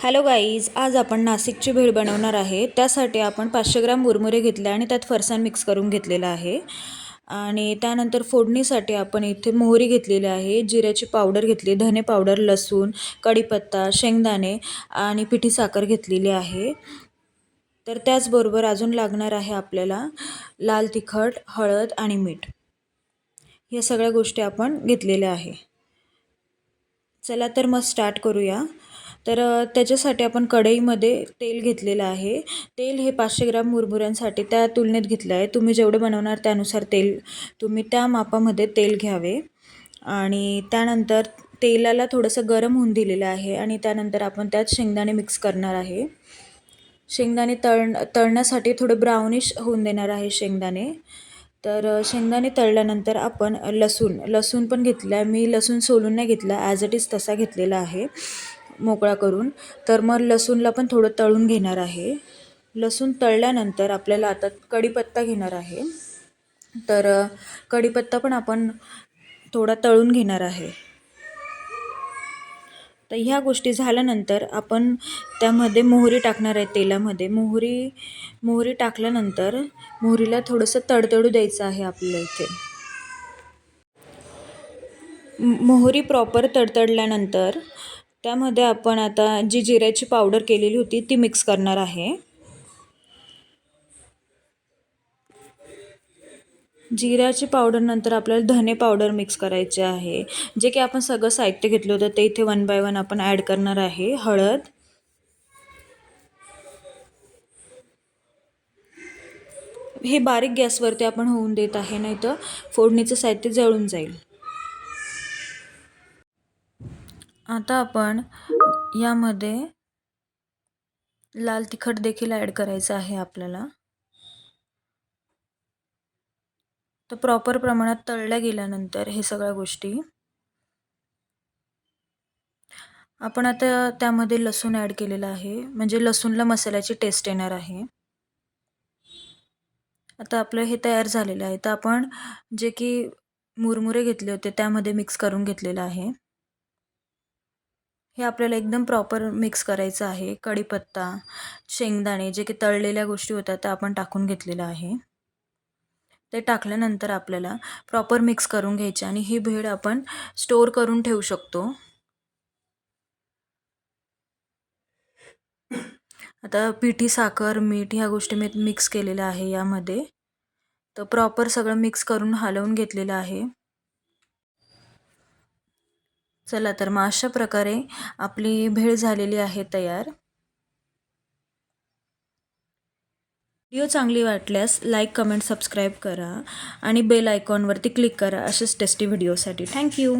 Hello guys, आज आपण नाशिकची भेळ बनवणार आहे। त्यासाठी आपण 500 ग्राम मुरमुरे घेतले आणि त्यात फरसाण मिक्स करून घेतलेला आहे। आणि त्यानंतर फोडणीसाठी आपण इथे मोहरी घेतलेली आहे, जिऱ्याची पावडर घेतली, धने पावडर, लसूण, कढीपत्ता, शेंगदाणे आणि पिठी साखर घेतलेली आहे। तर त्याचबरोबर अजून लागणार आहे आपल्याला लाल तिखट, हळद आणि मीठ। या सगळ्या गोष्टी आपण घेतलेल्या आहे। चला तर मग स्टार्ट करूया। तर त्याच्यासाठी आपण कढईमध्ये तेल घेतलेलं आहे। तेल हे 500 ग्राम मुरमुऱ्यांसाठी त्या तुलनेत घेतलं आहे। तुम्ही जेवढं बनवणार त्यानुसार तेल तुम्ही त्या मापामध्ये तेल घ्यावे। आणि त्यानंतर तेलाला थोडंसं गरम होऊन दिलेलं आहे आणि त्यानंतर आपण त्यात शेंगदाणे मिक्स करणार आहे। शेंगदाणे तळण्यासाठी थोडं ब्राउनिश होऊन देणार आहे शेंगदाणे। तर शेंगदाणे तळल्यानंतर आपण लसूण पण घेतला आहे। मी लसूण सोलून नाही घेतला, ॲज इट इज तसा घेतलेला आहे मोकळा करून। तर मग लसूणला पण थोडं तळून घेणार आहे। लसूण तळल्यानंतर आपल्याला आता कढीपत्ता घेणार आहे। तर कढीपत्ता पण आपण थोडा तळून घेणार आहे। तर ह्या गोष्टी झाल्यानंतर आपण त्यामध्ये मोहरी टाकणार आहे तेलामध्ये। मोहरी टाकल्यानंतर मोहरीला थोडंसं तडतडू द्यायचं आहे आपल्याला इथे। मोहरी प्रॉपर तडतडल्यानंतर त्यामध्ये आपण आता जी जिऱ्याची पावडर केलेली होती ती मिक्स करणार आहे। जिऱ्याची पावडर नंतर आपल्याला धने पावडर मिक्स करायचे आहे। जे की आपण सगळं साहित्य घेतलं होतं ते इथे 1 बाय 1 आपण ॲड करणार आहे। हळद, हे बारीक गॅसवरती आपण होऊन देत आहे, नाही तर फोडणीचं साहित्य जळून जाईल। आता आपण यामध्ये लाल तिखट देखील ॲड करायचं आहे आपल्याला। तर प्रॉपर प्रमाणात तळल्या गेल्यानंतर हे सगळ्या गोष्टी आपण आता त्यामध्ये लसूण ॲड केलेला आहे, म्हणजे लसूणला मसाल्याची टेस्ट येणार आहे। आता आपलं हे तयार झालेलं आहे। तर आपण जे की मुरमुरे घेतले होते त्यामध्ये मिक्स करून घेतलेलं आहे। हे आपल्याला एकदम प्रॉपर मिक्स करायचं आहे। कढीपत्ता, शेंगदाणे जे की तळलेल्या गोष्टी होत्या त्या आपण टाकून घेतलेलं आहे। ते टाकल्यानंतर आपल्याला प्रॉपर मिक्स करून घ्यायचे आणि ही भेळ आपण स्टोअर करून ठेवू शकतो। आता पिठी साखर, मीठ ह्या गोष्टी मी मिक्स केलेल्या आहे यामध्ये। तर प्रॉपर सगळं मिक्स करून हलवून घेतलेलं आहे। चला तर मग अशा प्रकारे आपली भेळ झालेली आहे तयार। व्हिडिओ चांगली वाटल्यास लाईक, कमेंट, सबस्क्राईब करा आणि बेल आयकॉनवरती क्लिक करा अशाच टेस्टी व्हिडिओसाठी। थँक्यू।